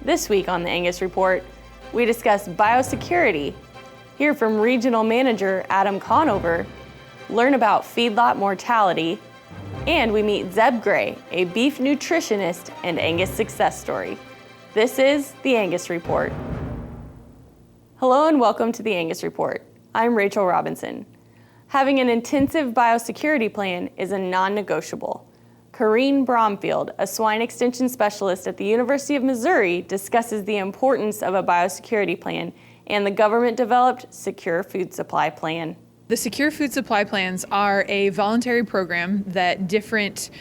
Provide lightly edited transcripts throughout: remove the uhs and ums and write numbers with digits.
This week on the Angus Report, we discuss biosecurity, hear from Regional Manager Adam Conover, learn about feedlot mortality, and we meet Zeb Gray, a beef nutritionist and Angus success story. This is the Angus Report. Hello and welcome to the Angus Report. I'm Rachel Robinson. Having an intensive biosecurity plan is a non-negotiable. Corrine Bromfield, a swine extension specialist at the University of Missouri, discusses the importance of a biosecurity plan and the government-developed Secure Food Supply Plan. The Secure Food Supply Plans are a voluntary program that different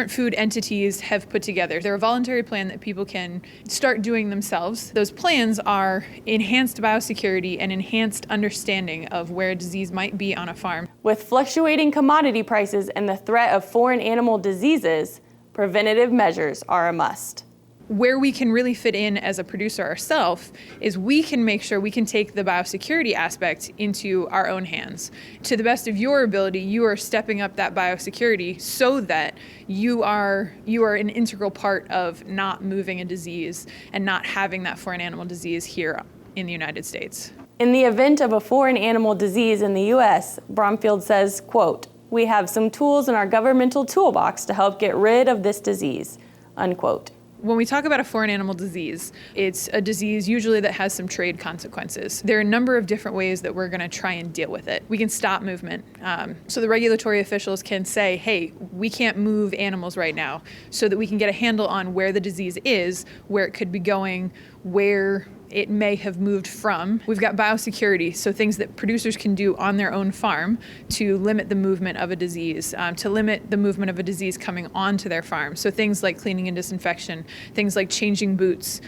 food entities have put together. They're a voluntary plan that people can start doing themselves. Those plans are enhanced biosecurity and enhanced understanding of where a disease might be on a farm. With fluctuating commodity prices and the threat of foreign animal diseases, preventative measures are a must. Where we can really fit in as a producer ourselves is we can make sure we can take the biosecurity aspect into our own hands. To the best of your ability, you are stepping up that biosecurity so that you are an integral part of not moving a disease and not having that foreign animal disease here in the United States. In the event of a foreign animal disease in the U.S., Bromfield says, quote, "We have some tools in our governmental toolbox to help get rid of this disease," unquote. When we talk about a foreign animal disease, it's a disease usually that has some trade consequences. There are a number of different ways that we're going to try and deal with it. We can stop movement. So the regulatory officials can say, hey, we can't move animals right now, so that we can get a handle on where the disease is, where it could be going, where it may have moved from. We've got biosecurity, so things that producers can do on their own farm to limit the movement of a disease, to limit the movement of a disease coming onto their farm. So things like cleaning and disinfection, things like changing boots,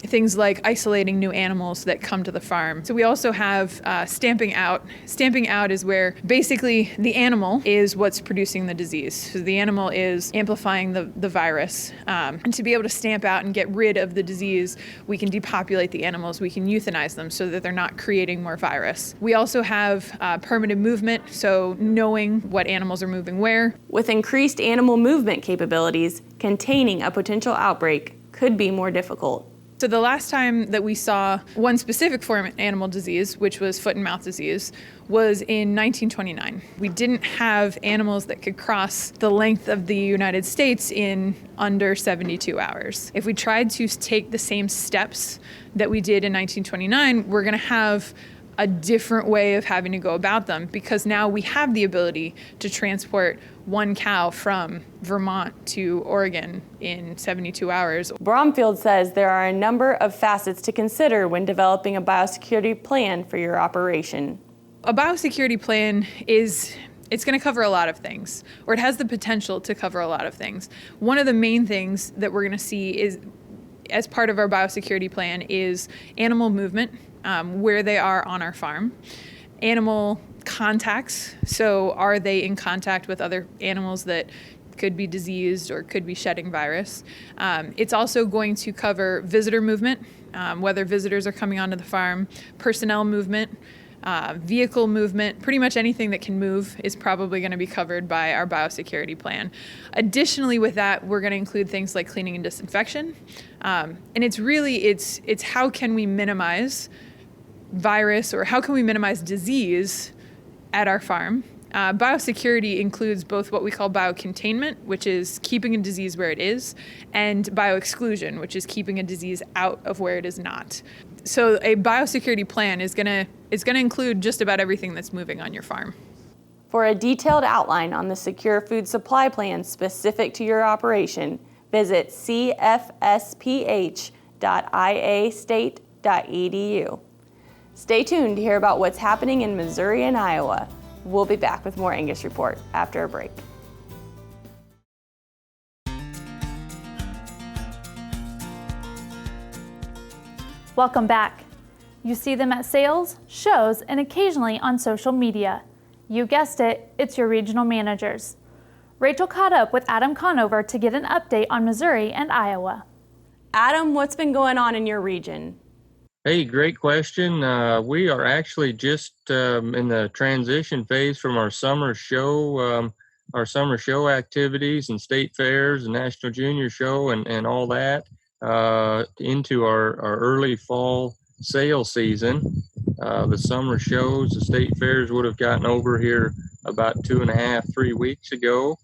things like isolating new animals that come to the farm. So we also have stamping out. Stamping out is where basically the animal is what's producing the disease. So the animal is amplifying the virus. And to be able to stamp out and get rid of the disease, we can depopulate the animals, we can euthanize them so that they're not creating more virus. We also have permitted movement, so knowing what animals are moving where. With increased animal movement capabilities, containing a potential outbreak could be more difficult. So the last time that we saw one specific form of animal disease, which was foot and mouth disease, was in 1929. We didn't have animals that could cross the length of the United States in under 72 hours. If we tried to take the same steps that we did in 1929, we're going to have a different way of having to go about them, because now we have the ability to transport one cow from Vermont to Oregon in 72 hours. Bromfield says there are a number of facets to consider when developing a biosecurity plan for your operation. A biosecurity plan it's going to cover a lot of things, or it has the potential to cover a lot of things. One of the main things that we're going to see is, as part of our biosecurity plan, is animal movement, where they are on our farm. Animal contacts, so are they in contact with other animals that could be diseased or could be shedding virus. It's also going to cover visitor movement, whether visitors are coming onto the farm, personnel movement, vehicle movement. Pretty much anything that can move is probably going to be covered by our biosecurity plan. Additionally, with that, we're going to include things like cleaning and disinfection. And it's how can we minimize virus, or how can we minimize disease at our farm. Biosecurity includes both what we call biocontainment, which is keeping a disease where it is, and bioexclusion, which is keeping a disease out of where it is not. So a biosecurity plan is going to include just about everything that's moving on your farm. For a detailed outline on the Secure Food Supply Plan specific to your operation, visit cfsph.iastate.edu. Stay tuned to hear about what's happening in Missouri and Iowa. We'll be back with more Angus Report after a break. Welcome back. You see them at sales, shows, and occasionally on social media. You guessed it, it's your regional managers. Rachel caught up with Adam Conover to get an update on Missouri and Iowa. Adam, what's been going on in your region? Hey, great question. We are actually just in the transition phase from our summer show activities and state fairs and National Junior Show and all that. into our early fall sale season. The summer shows, the state fairs would have gotten over here about 2.5, 3 weeks ago.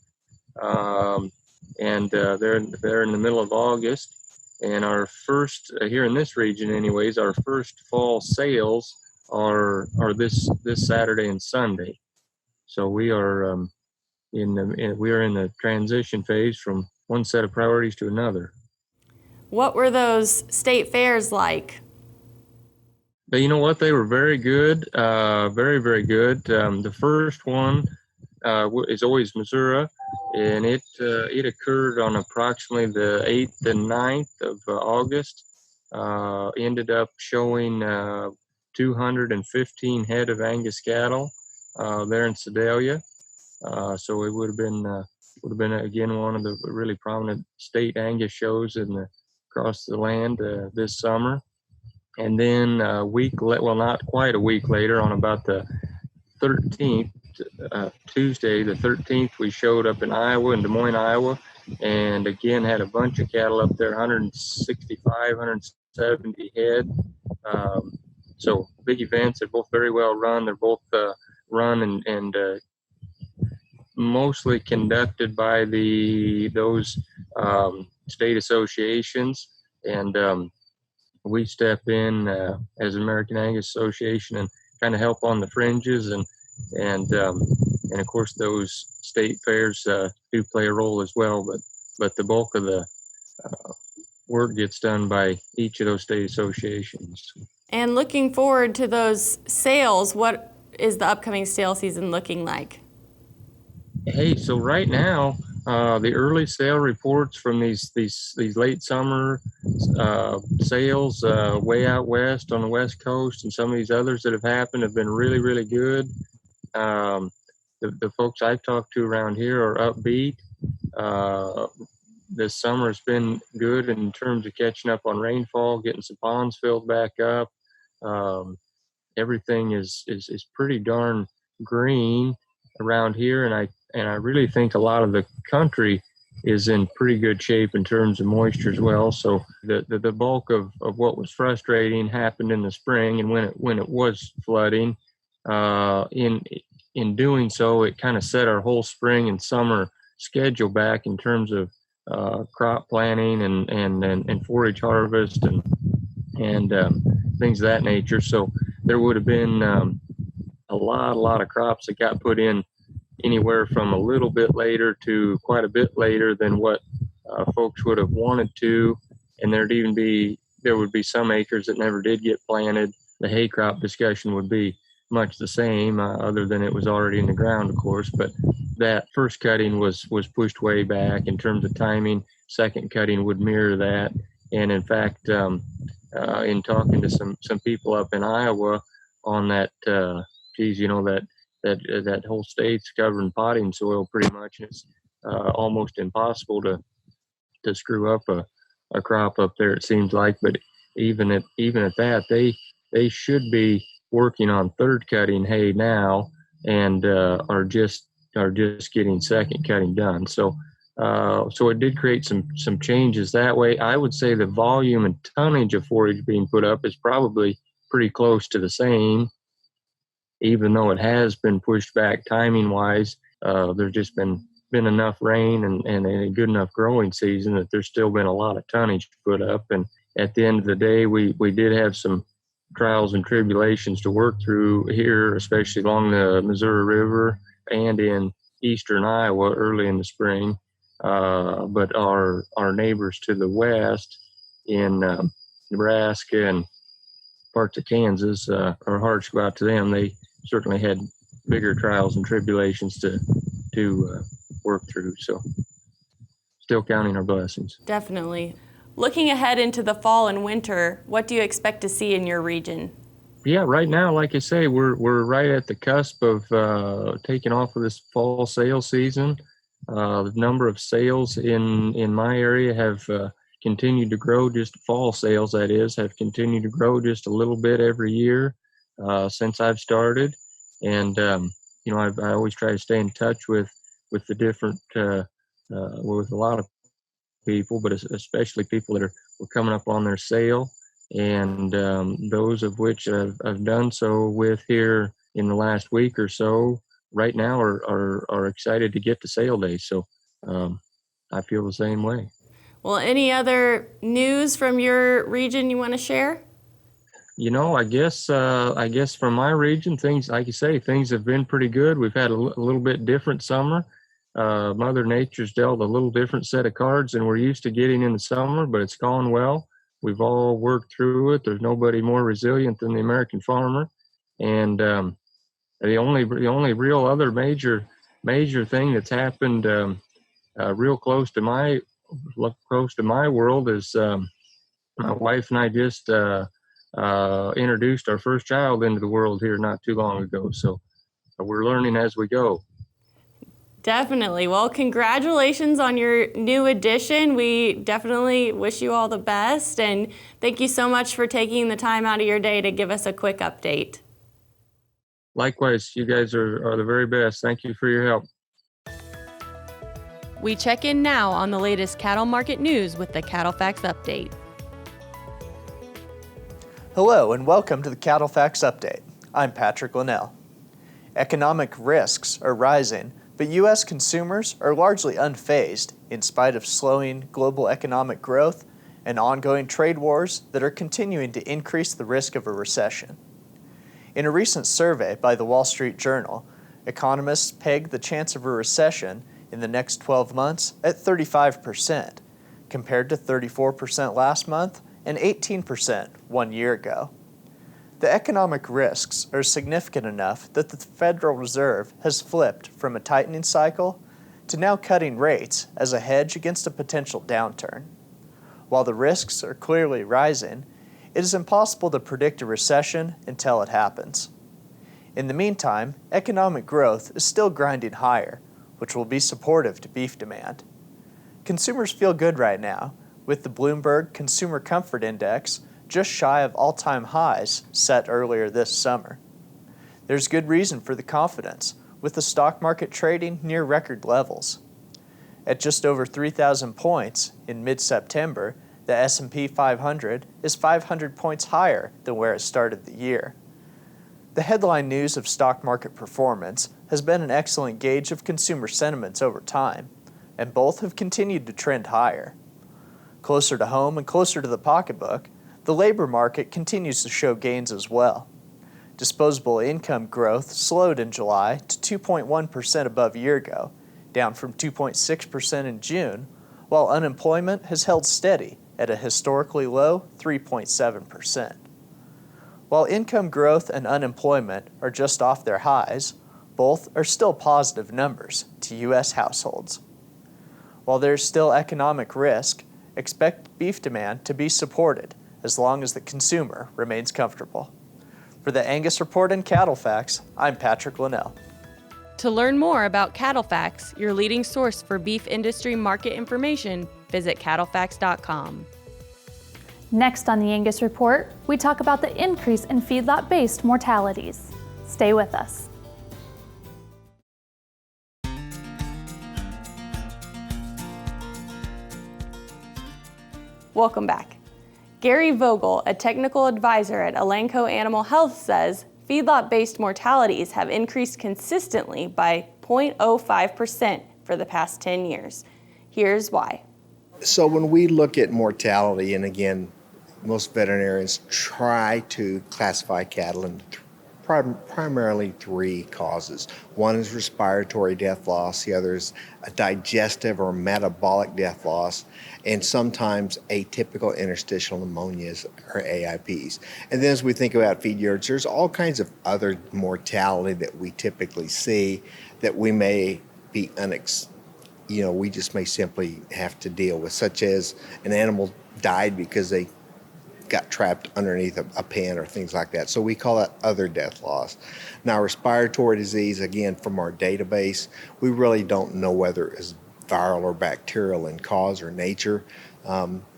And they're in the middle of August. And our first, here in this region anyways, our first fall sales are this Saturday and Sunday. So we are in the transition phase from one set of priorities to another. What were those state fairs like? But you know what? They were very good, very, very good. The first one is always Missouri, and it occurred on approximately the 8th and 9th of August. Ended up showing 215 head of Angus cattle there in Sedalia. So it would have been again one of the really prominent state Angus shows across the land this summer. And then not quite a week later, on about the 13th, Tuesday the 13th, we showed up in Iowa, in Des Moines, Iowa, and again had a bunch of cattle up there, 165, 170 head. So big events. They're both very well run. They're both run and mostly conducted by those state associations, and we step in as American Angus Association and kind of help on the fringes, and of course those state fairs do play a role as well, but the bulk of the work gets done by each of those state associations. And looking forward to those sales, what is the upcoming sale season looking like? Hey, so right now, the early sale reports from these late summer sales way out west on the West Coast, and some of these others that have happened have been really, really good. The folks I've talked to around here are upbeat. This summer has been good in terms of catching up on rainfall, getting some ponds filled back up. Everything is pretty darn green around here, and I really think a lot of the country is in pretty good shape in terms of moisture as well. So the bulk of what was frustrating happened in the spring, and when it was flooding, in doing so, it kind of set our whole spring and summer schedule back in terms of crop planting and forage harvest and things of that nature. So there would have been a lot of crops that got put in anywhere from a little bit later to quite a bit later than what folks would have wanted to, and there would be some acres that never did get planted. The hay crop discussion would be much the same, other than it was already in the ground, of course. But that first cutting was pushed way back in terms of timing. Second cutting would mirror that, and in fact, in talking to some people up in Iowa on that, that whole state's covered in potting soil pretty much, and it's almost impossible to screw up a crop up there, it seems like. But even at that, they should be working on third cutting hay now, and are just getting second cutting done. So it did create some changes that way. I would say the volume and tonnage of forage being put up is probably pretty close to the same, even though it has been pushed back timing wise. There's just been enough rain and a good enough growing season that there's still been a lot of tonnage put up. And at the end of the day, we did have some trials and tribulations to work through here, especially along the Missouri River and in eastern Iowa early in the spring. But our neighbors to the west in Nebraska and parts of Kansas, our hearts go out to them. They certainly had bigger trials and tribulations to work through. So still counting our blessings. Definitely. Looking ahead into the fall and winter, what do you expect to see in your region? Yeah, right now, like I say, we're right at the cusp of taking off of this fall sale season. The number of sales in my area have continued to grow. Just fall sales, that is, have continued to grow just a little bit every year since I've started. And I always try to stay in touch with the different with a lot of people, but especially people that are we're coming up on their sale, and those of which I've done so with here in the last week or so, right now are excited to get to sale day. So I feel the same way. Well, any other news from your region you want to share? I guess from my region, things, like you say, things have been pretty good. We've had a little bit different summer. Mother Nature's dealt a little different set of cards than we're used to getting in the summer, but it's gone well. We've all worked through it. There's nobody more resilient than the American farmer. And the only real other major thing that's happened real close to my world is my wife and I just introduced our first child into the world here not too long ago. So we're learning as we go. Definitely. Well, congratulations on your new addition. We definitely wish you all the best. And thank you so much for taking the time out of your day to give us a quick update. Likewise, you guys are the very best. Thank you for your help. We check in now on the latest cattle market news with the Cattle Facts Update. Hello and welcome to the Cattle Facts Update. I'm Patrick Linnell. Economic risks are rising, but U.S. consumers are largely unfazed in spite of slowing global economic growth and ongoing trade wars that are continuing to increase the risk of a recession. In a recent survey by the Wall Street Journal, economists pegged the chance of a recession in the next 12 months at 35%, compared to 34% last month and 18% 1 year ago. The economic risks are significant enough that the Federal Reserve has flipped from a tightening cycle to now cutting rates as a hedge against a potential downturn. While the risks are clearly rising, it is impossible to predict a recession until it happens. In the meantime, economic growth is still grinding higher, which will be supportive to beef demand. Consumers feel good right now, with the Bloomberg Consumer Comfort Index just shy of all-time highs set earlier this summer. There's good reason for the confidence, with the stock market trading near record levels. At just over 3,000 points in mid-September, the S&P 500 is 500 points higher than where it started the year. The headline news of stock market performance has been an excellent gauge of consumer sentiments over time, and both have continued to trend higher. Closer to home and closer to the pocketbook, the labor market continues to show gains as well. Disposable income growth slowed in July to 2.1% above a year ago, down from 2.6% in June, while unemployment has held steady at a historically low 3.7%. While income growth and unemployment are just off their highs, both are still positive numbers to U.S. households. While there's still economic risk, expect beef demand to be supported as long as the consumer remains comfortable. For the Angus Report and Cattle Facts, I'm Patrick Linnell. To learn more about Cattle Facts, your leading source for beef industry market information, visit cattlefacts.com. Next on the Angus Report, we talk about the increase in feedlot-based mortalities. Stay with us. Welcome back. Gary Vogel, a technical advisor at Elanco Animal Health, says feedlot-based mortalities have increased consistently by 0.05% for the past 10 years. Here's why. So when we look at mortality, and again, most veterinarians try to classify cattle into primarily three causes. One is respiratory death loss, the other is a digestive or metabolic death loss, and sometimes atypical interstitial pneumonias or AIPs. And then as we think about feed yards, there's all kinds of other mortality that we typically see that we may be we just may simply have to deal with, such as an animal died because they got trapped underneath a pen or things like that. So we call that other death loss. Now, respiratory disease, again, from our database, we really don't know whether it's viral or bacterial in cause or nature.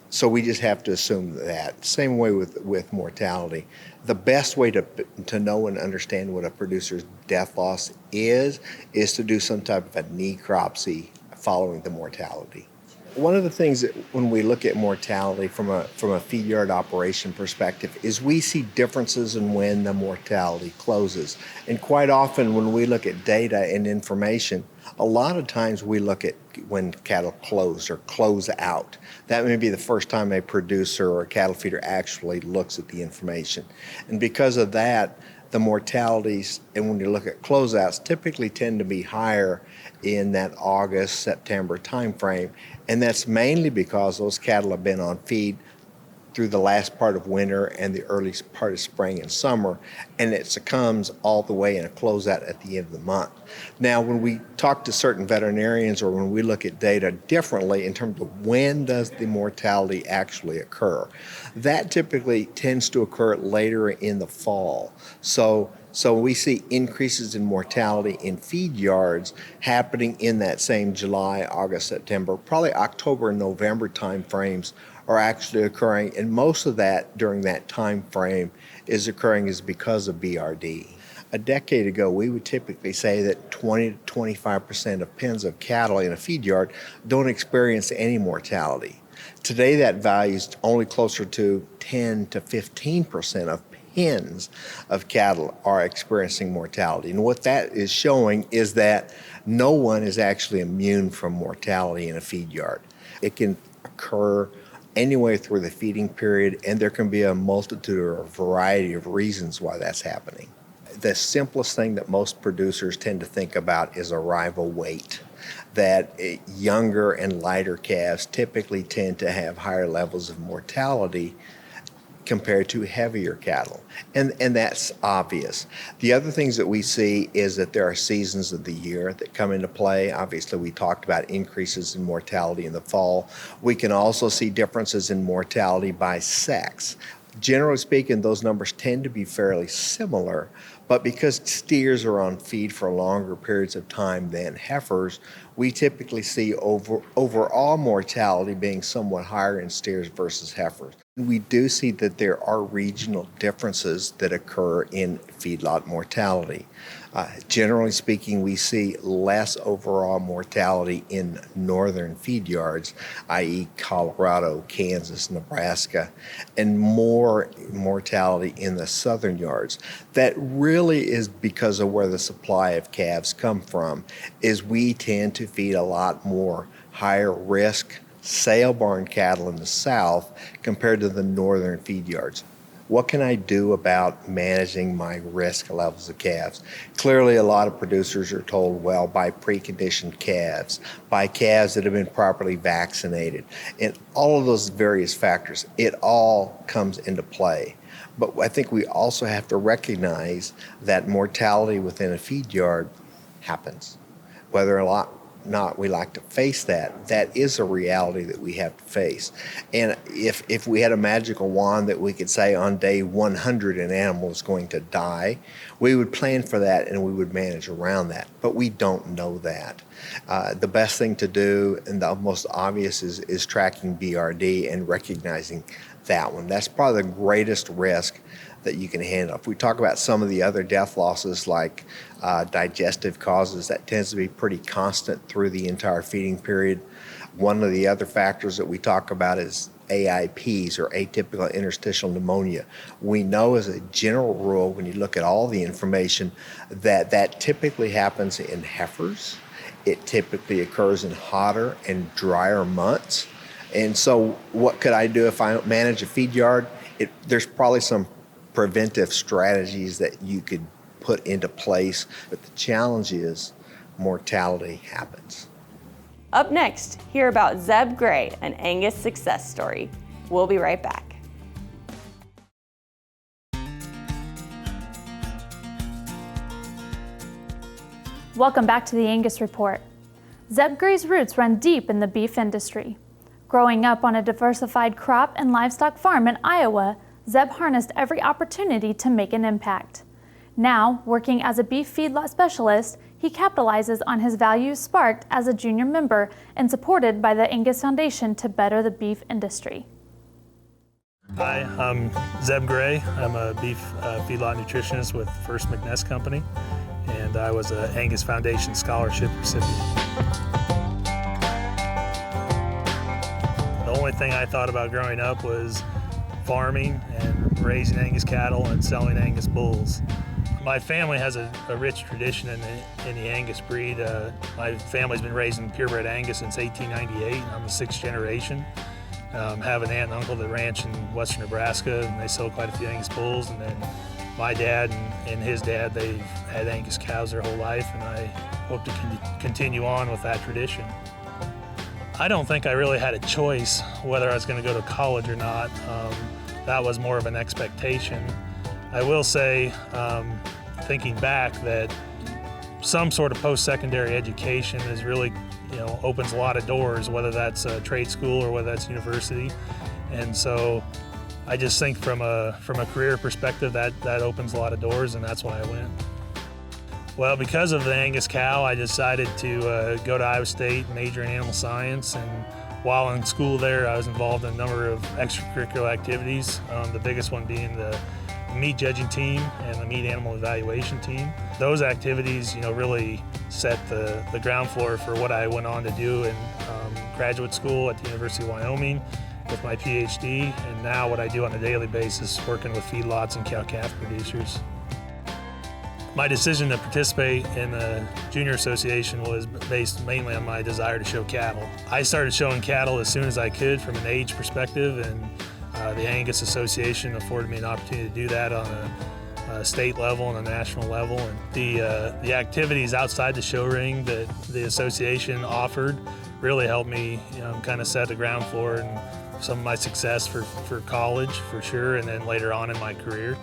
So we just have to assume that. Same way with mortality. The best way to know and understand what a producer's death loss is to do some type of a necropsy following the mortality. One of the things that when we look at mortality from a feed yard operation perspective is we see differences in when the mortality closes. And quite often when we look at data and information, a lot of times we look at when cattle close or close out. That may be the first time a producer or a cattle feeder actually looks at the information. And because of that, the mortalities, and when you look at closeouts, typically tend to be higher in that August, September timeframe. And that's mainly because those cattle have been on feed through the last part of winter and the early part of spring and summer, and it succumbs all the way in a closeout at the end of the month. Now, when we talk to certain veterinarians or when we look at data differently in terms of when does the mortality actually occur, that typically tends to occur later in the fall. So we see increases in mortality in feed yards happening in that same July, August, September, probably October and November time frames are actually occurring, and most of that during that time frame is occurring is because of BRD. A decade ago, we would typically say that 20 to 25% of pens of cattle in a feed yard don't experience any mortality. Today, that value is only closer to 10 to 15% of pens of cattle are experiencing mortality. And what that is showing is that no one is actually immune from mortality in a feed yard. It can occur anyway through the feeding period, and there can be a multitude or a variety of reasons why that's happening. The simplest thing that most producers tend to think about is arrival weight, that younger and lighter calves typically tend to have higher levels of mortality compared to heavier cattle. And that's obvious. The other things that we see is that there are seasons of the year that come into play. Obviously, we talked about increases in mortality in the fall. We can also see differences in mortality by sex. Generally speaking, those numbers tend to be fairly similar, but because steers are on feed for longer periods of time than heifers, we typically see overall mortality being somewhat higher in steers versus heifers. We do see that there are regional differences that occur in feedlot mortality. Generally speaking, we see less overall mortality in northern feed yards, i.e. Colorado, Kansas, Nebraska, and more mortality in the southern yards. That really is because of where the supply of calves come from, is we tend to feed a lot more higher risk sale barn cattle in the south compared to the northern feed yards. What can I do about managing my risk levels of calves? Clearly, a lot of producers are told, well, buy preconditioned calves, buy calves that have been properly vaccinated, and all of those various factors, it all comes into play. But I think we also have to recognize that mortality within a feed yard happens. Whether or not we like to face that is a reality that we have to face. And if we had a magical wand that we could say on day 100 an animal is going to die, we would plan for that and we would manage around that. But we don't know that. The best thing to do, and the most obvious, is tracking BRD and recognizing that one. That's probably the greatest risk that you can handle. If we talk about some of the other death losses like digestive causes, that tends to be pretty constant through the entire feeding period. One of the other factors that we talk about is AIPs, or atypical interstitial pneumonia. We know as a general rule, when you look at all the information, that typically happens in heifers. It typically occurs in hotter and drier months. And so what could I do if I manage a feed yard? There's probably some preventive strategies that you could put into place, but the challenge is mortality happens. Up next, hear about Zeb Gray, an Angus success story. We'll be right back. Welcome back to the Angus Report. Zeb Gray's roots run deep in the beef industry. Growing up on a diversified crop and livestock farm in Iowa, Zeb harnessed every opportunity to make an impact. Now, working as a beef feedlot specialist, he capitalizes on his values sparked as a junior member and supported by the Angus Foundation to better the beef industry. Hi, I'm Zeb Gray. I'm a beef feedlot nutritionist with First McNess Company, and I was an Angus Foundation scholarship recipient. only thing I thought about growing up was farming and raising Angus cattle and selling Angus bulls. My family has a rich tradition in the Angus breed. My family's been raising purebred Angus since 1898. I'm the 6th generation. Have an aunt and uncle that ranch in western Nebraska, and they sell quite a few Angus bulls. And then my dad and his dad, they've had Angus cows their whole life, and I hope to continue on with that tradition. I don't think I really had a choice whether I was going to go to college or not. That was more of an expectation. I will say, thinking back, that some sort of post-secondary education is really, opens a lot of doors, whether that's a trade school or whether that's university. And so I just think from a career perspective that opens a lot of doors, and that's why I went. Well, because of the Angus cow, I decided to go to Iowa State, major in animal science, and while in school there, I was involved in a number of extracurricular activities, the biggest one being the meat judging team and the meat animal evaluation team. Those activities, really set the ground floor for what I went on to do in graduate school at the University of Wyoming with my PhD, and now what I do on a daily basis working with feedlots and cow-calf producers. My decision to participate in the Junior Association was based mainly on my desire to show cattle. I started showing cattle as soon as I could from an age perspective, and the Angus Association afforded me an opportunity to do that on a state level and a national level. And the activities outside the show ring that the association offered really helped me kind of set the ground floor and some of my success for college, for sure, and then later on in my career.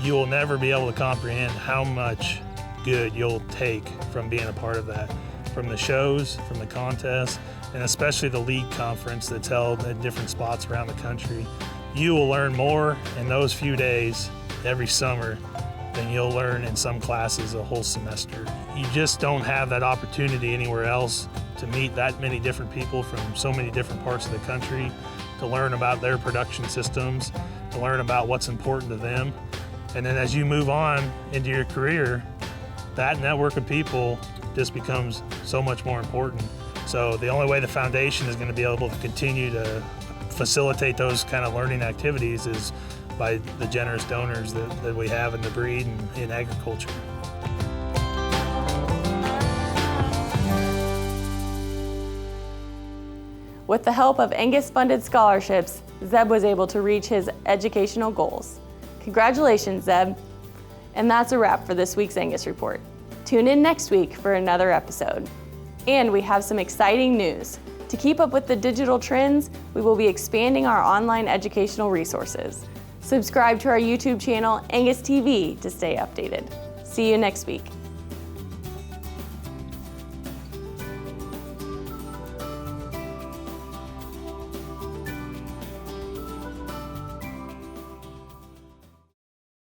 You will never be able to comprehend how much good you'll take from being a part of that, from the shows, from the contests, and especially the league conference that's held at different spots around the country. You will learn more in those few days every summer than you'll learn in some classes a whole semester. You just don't have that opportunity anywhere else to meet that many different people from so many different parts of the country, to learn about their production systems, to learn about what's important to them. And then as you move on into your career, that network of people just becomes so much more important. So the only way the foundation is going to be able to continue to facilitate those kind of learning activities is by the generous donors that we have in the breed and in agriculture. With the help of Angus-funded scholarships, Zeb was able to reach his educational goals. Congratulations, Zeb. And that's a wrap for this week's Angus Report. Tune in next week for another episode. And we have some exciting news. To keep up with the digital trends, we will be expanding our online educational resources. Subscribe to our YouTube channel, Angus TV, to stay updated. See you next week.